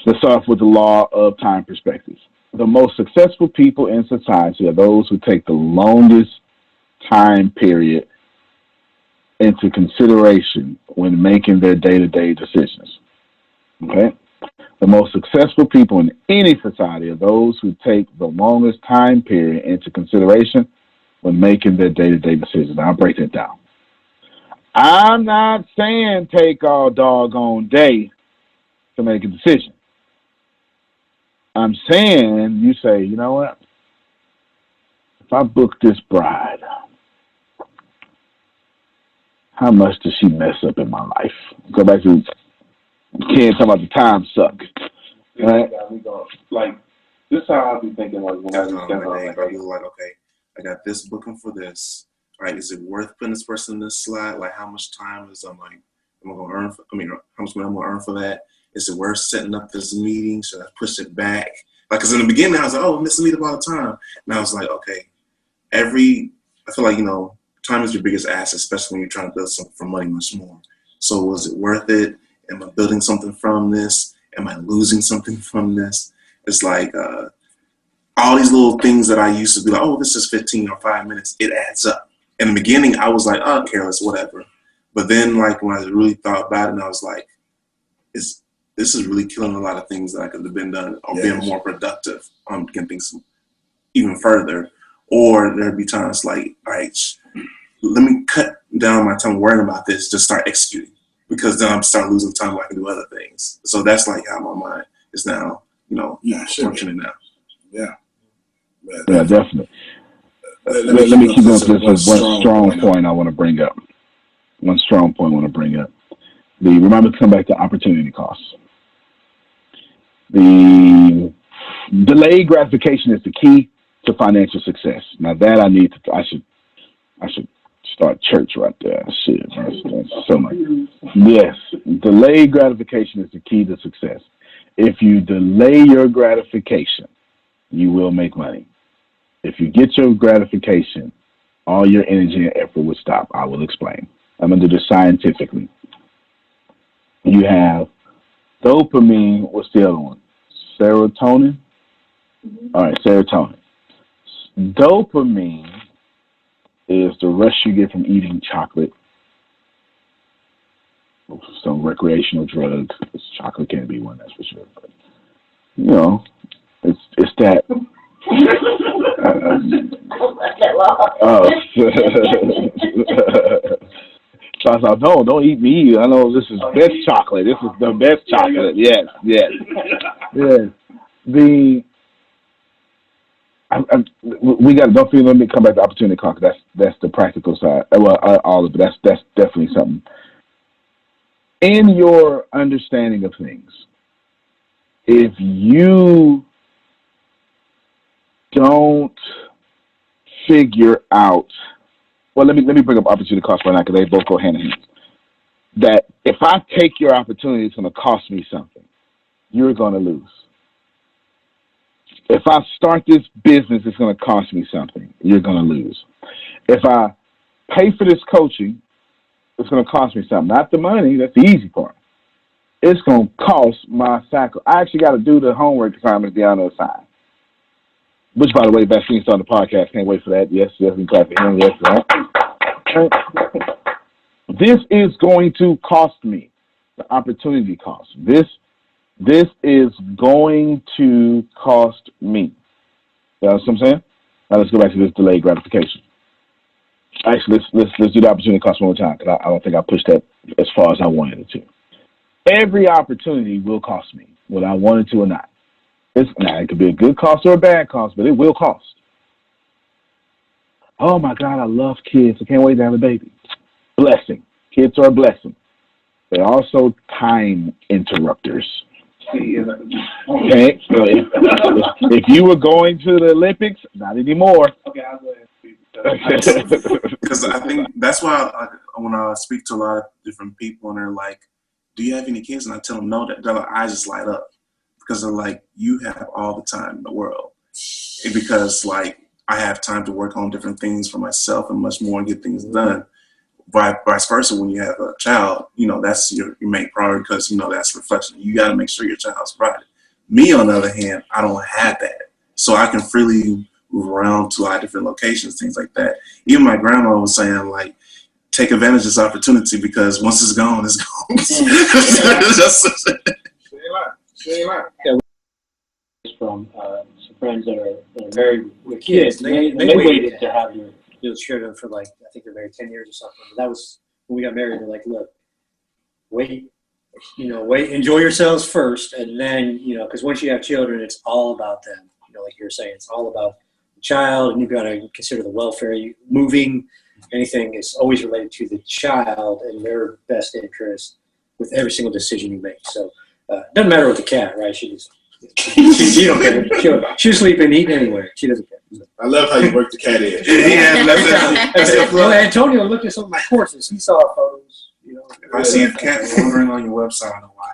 Let's start off with the law of time perspectives. The most successful people in society are those who take the longest time period into consideration when making their day-to-day decisions. Okay? The most successful people in any society are those who take the longest time period into consideration when making their day-to-day decisions. I'll break that down. I'm not saying take all doggone day to make a decision. I'm saying you say, you know what? If I book this bride, how much does she mess up in my life? Go back to Ken talking about the time suck. Right? Like, this is how I be thinking, like, when I be like, okay, I got this booking for this. Right? Is it worth putting this person in this slot? Like, how much time is am I gonna earn? How much money I'm gonna earn for that? Is it worth setting up this meeting? Should I push it back? Like, cause in the beginning I was like, oh, I miss the meeting all the time. Now it's like, okay, I feel like, time is your biggest asset, especially when you're trying to build something for money much more. So was it worth it? Am I building something from this? Am I losing something from this? It's like all these little things that I used to be like, oh, this is 15 or 5 minutes. It adds up. In the beginning, I was like, oh, careless, whatever. But then, like, when I really thought about it, and I was like, this is really killing a lot of things that I could have been done or been more productive on getting things even further. Or there'd be times like, all right, let me cut down my time worrying about this, just start executing. Because then I'm starting losing time where I can do other things. So that's like how my mind is now, functioning now. Yeah, definitely. Let me keep going. There's one strong point I want to bring up. Remember to come back to opportunity costs. The delayed gratification is the key to financial success. Now that I should start church right there. Shit, that's so much. Yes, delayed gratification is the key to success. If you delay your gratification, you will make money. If you get your gratification, all your energy and effort will stop. I will explain. I'm going to do this scientifically. You have dopamine. What's the other one? Serotonin? All right, serotonin. Dopamine is the rush you get from eating chocolate. Some recreational drugs. Chocolate can't be one, that's for sure. But, it's that. So I thought, no, don't eat me. I know this is best chocolate. This is the best chocolate. Yes. We got. Don't feel. Let me come back to opportunity cost. That's the practical side. Well, all of it. That's definitely something. In your understanding of things, if you don't figure out, well, let me bring up opportunity cost right now because they both go hand in hand. That if I take your opportunity, it's going to cost me something. You're going to lose. If I start this business, it's going to cost me something. You're going to lose. If I pay for this coaching, it's going to cost me something. Not the money. That's the easy part. It's going to cost my faculty. I actually got to do the homework assignments the other side. Which, by the way, Vaccine started the podcast. Can't wait for that. Yes, we can clap for him. Yes, right. This is going to cost me the opportunity cost. This is going to cost me. You know what I'm saying? Now let's go back to this delayed gratification. Actually, let's do the opportunity cost one more time because I don't think I pushed that as far as I wanted it to. Every opportunity will cost me, whether I wanted to or not. It could be a good cost or a bad cost, but it will cost. Oh my God, I love kids. I can't wait to have a baby. Blessing. Kids are a blessing. They're also time interrupters. Okay, so if you were going to the Olympics, not anymore. Okay, I'll go ahead. Because I think that's why when I speak to a lot of different people and they're like, do you have any kids? And I tell them no, their eyes just light up because they're like, you have all the time in the world. Because like I have time to work on different things for myself and much more and get things done. Vice versa, when you have a child, that's your main priority because, that's a reflection. You got to make sure your child's provided. Me, on the other hand, I don't have that. So I can freely move around to a lot of different locations, things like that. Even my grandma was saying, like, take advantage of this opportunity because once it's gone, it's gone. She ain't lying. From some friends that are married with kids. They waited to have your children for like, I think they're married 10 years or something. But that was when we got married. They're like, look, wait, enjoy yourselves first, and then, because once you have children, it's all about them. Like you were saying, it's all about the child, and you've got to consider the welfare. Moving, anything is always related to the child and their best interest with every single decision you make. So it doesn't matter with the cat, right? She don't care. She'll sleep and eat anywhere. She doesn't care. I love how you work the cat in. Well, Antonio looked at some of my courses. He saw photos. If I see a cat wandering on your website, I know why.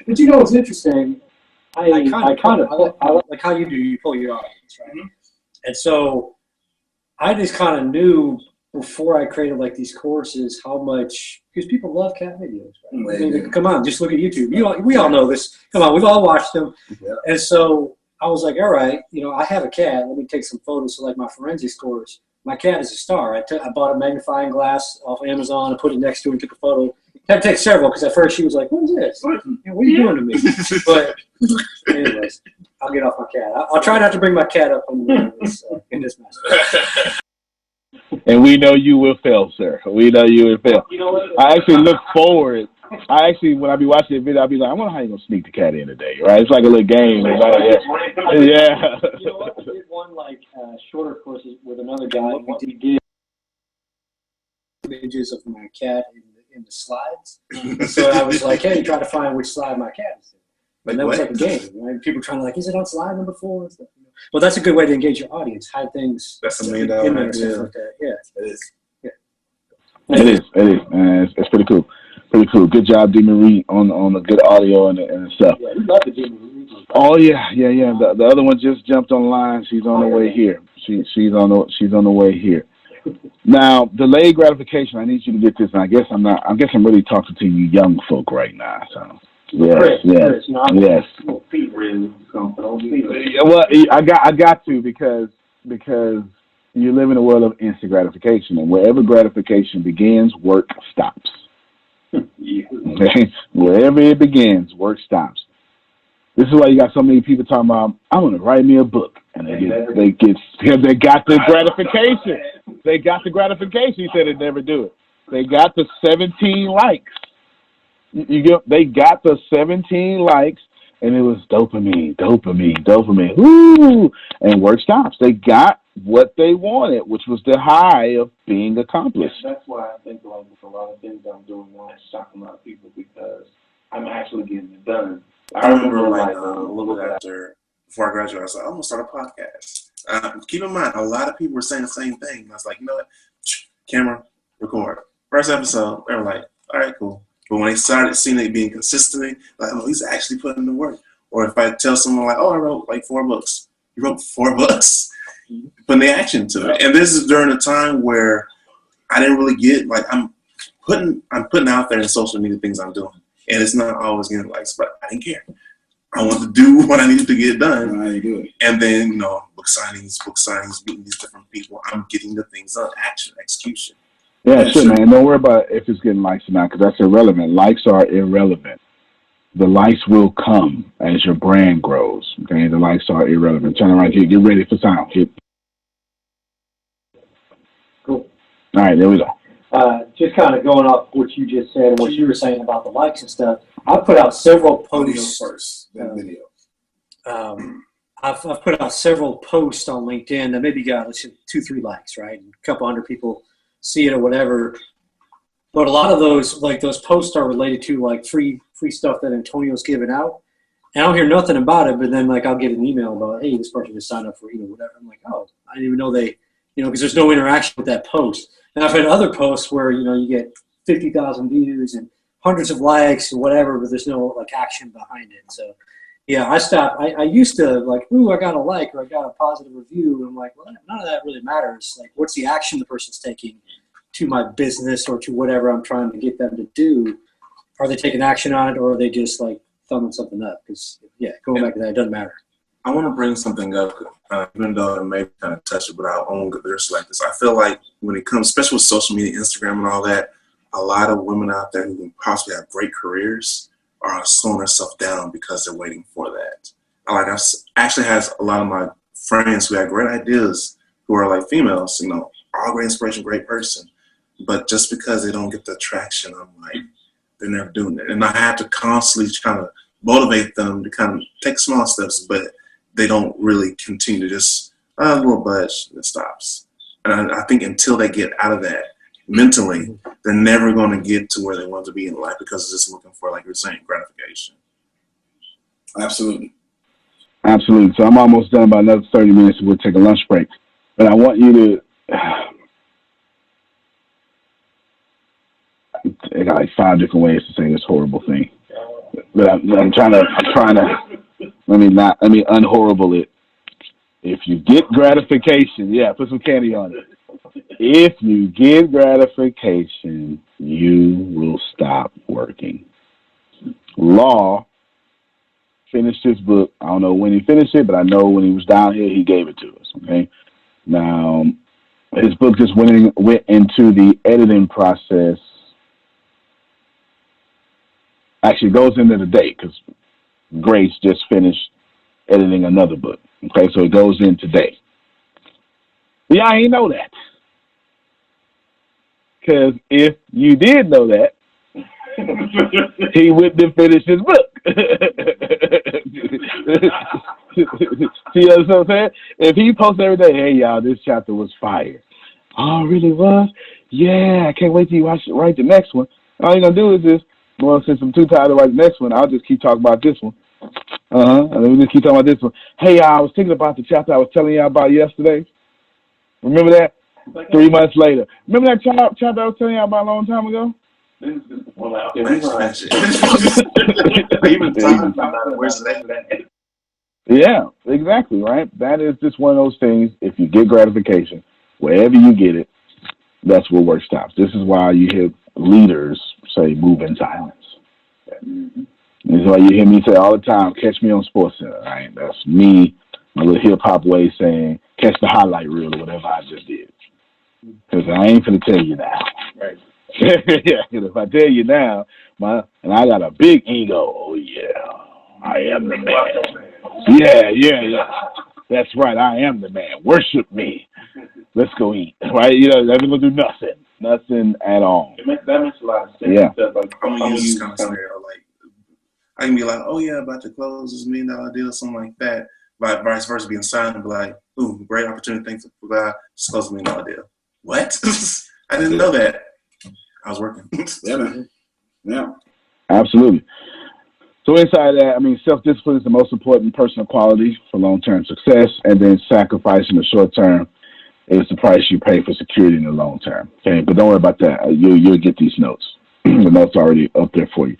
But what's interesting? I kind of like how you do. You pull your audience, right? Mm-hmm. And so I just kind of knew before I created like these courses how much, because people love cat videos. Right? I mean, come on, just look at YouTube. We all know this. Come on, we've all watched them. Yeah. And so I was like, all right, I have a cat. Let me take some photos. So like my forensics course, my cat is a star. I bought a magnifying glass off Amazon and put it next to her and took a photo. I had to take several because at first she was like, what is this? What are you doing to me? But anyways, I'll get off my cat. I'll try not to bring my cat up in this mess. And we know you will fail, sir. We know you will fail. I actually look forward. When I be watching the video, I'll be like, I wonder how you going to sneak the cat in today, right? It's like a little game. Yeah. You know what? I did one shorter courses with another guy. What we did, images of my cat in the slides. So I was like, hey, try to find which slide my cat is in. And that was like a game, right? People trying to like, is it on slide number 4? And stuff, Well, that's a good way to engage your audience. Hide things. That's $1 million idea. Like that. Yeah, it is. Yeah. It is. It's pretty cool. Pretty cool. Good job, D. Marie, on the good audio and stuff. Yeah, we love the D. Marie. Oh yeah. The other one just jumped online. She's on the way here. She's on the way here. Now, delayed gratification. I need you to get this. And I guess I'm really talking to you young folk right now. So yes. Well, I got to because you live in a world of instant gratification, and wherever gratification begins, work stops. Okay? Wherever it begins, work stops. This is why you got so many people talking about, I'm going to write me a book. And they got the gratification. They got the gratification. He said they'd never do it. They got the 17 likes. They got the 17 likes, and it was dopamine. Woo! And work stops. They got what they wanted, which was the high of being accomplished. That's why I think like with a lot of things I'm doing now, it's shocking a lot of people because I'm actually getting it done. I remember like a little bit after, before I graduated, I was like, I'm going to start a podcast. Keep in mind, a lot of people were saying the same thing. I was like, you know what? Camera, record. First episode, they were like, all right, cool. But when they started seeing it being consistently, like, oh, he's actually putting in the work. Or if I tell someone like, oh, I wrote like 4 books. You wrote 4 books. Putting the action to it. And this is during a time where I didn't really get, like, I'm putting out there in social media things I'm doing. And it's not always getting likes, but I didn't care. I wanted to do what I needed to get done. I do it. And then, book signings, meeting these different people. I'm getting the things done, action, execution. Yeah, sure, man. Don't worry about if it's getting likes or not, because that's irrelevant. Likes are irrelevant. The likes will come as your brand grows. Okay, the likes are irrelevant. Turn around here. Get ready for sound. Cool. All right, there we go. Just kind of going off what you just said and what you were saying about the likes and stuff. I put out several posts. First, then video. I've put out several posts on LinkedIn that maybe got 2-3 likes, right? And a couple hundred people see it or whatever. But a lot of those posts are related to like free stuff that Antonio's giving out. And I don't hear nothing about it, but then like I'll get an email about, hey, this person just signed up for whatever. I'm like, oh, I didn't even know they, because there's no interaction with that post. And I've had other posts where you get 50,000 views and hundreds of likes and whatever, but there's no like action behind it. So yeah, I stopped. I used to like, ooh, I got a like or I got a positive review. And I'm like, well, none of that really matters. Like, what's the action the person's taking to my business or to whatever I'm trying to get them to do? Are they taking action on it, or are they just like thumbing something up because going back to that, it doesn't matter. I want to bring something up, even though it may kind of touch it, but I won't go there like this. I feel like when it comes, especially with social media, Instagram and all that, a lot of women out there who can possibly have great careers are slowing themselves down because they're waiting for that. Like I actually has a lot of my friends who have great ideas who are like females, all great inspiration, great person, but just because they don't get the traction, I'm like, they're never doing it. And I have to constantly kind of motivate them to kind of take small steps, but they don't really continue to just a little budge, it stops. And I think until they get out of that mentally, they're never going to get to where they want to be in life because they're just looking for, like you're saying, gratification. Absolutely. Absolutely. So I'm almost done by another 30 minutes. We'll take a lunch break. But I want you to, I got like 5 different ways to say this horrible thing. But I'm trying to, let me unhorrible it. If you get gratification, put some candy on it. If you get gratification, you will stop working. Law finished his book. I don't know when he finished it, but I know when he was down here, he gave it to us. Okay. Now, his book just went into the editing process. Actually, it goes into the date because Grace just finished editing another book. Okay, so it goes in today. Yeah, I ain't know that. Because if you did know that, he wouldn't have finished his book. See what I'm saying? If he posts every day, hey, y'all, this chapter was fire. Oh, it really was? Yeah, I can't wait till you write the next one. All you're going to do is this. Well, since I'm too tired to write the next one, I'll just keep talking about this one. And then we just keep talking about this one. Hey, I was thinking about the chapter I was telling you about yesterday. Remember that? 3 months later. Remember that chapter I was telling you about a long time ago? Yeah, exactly, right? That is just one of those things. If you get gratification, wherever you get it, that's where work stops. This is why you hear leaders say, move in silence. This is why you hear me say all the time, catch me on SportsCenter, right? That's me, my little hip-hop way saying, catch the highlight reel or whatever I just did. Because I ain't going to tell you now. Right. Yeah, because if I tell you now, and I got a big ego, oh, yeah, I am the man. Yeah. That's right, I am the man. Worship me. Let's go eat. Right? That ain't going to do nothing at all. That makes a lot of sense. Yeah. I'm going to use this kind of scenario. Like, I can be like, oh, yeah, about to close this $1 million deal, something like that. But vice versa, being signed and be like, ooh, great opportunity, thanks for God, just close $1 million deal. What? I didn't know that. I was working. Yeah, man. Yeah. Absolutely. So inside that, self-discipline is the most important personal quality for long-term success, and then sacrifice in the short term is the price you pay for security in the long term. Okay, but don't worry about that. You'll get these notes. The notes are already up there for you.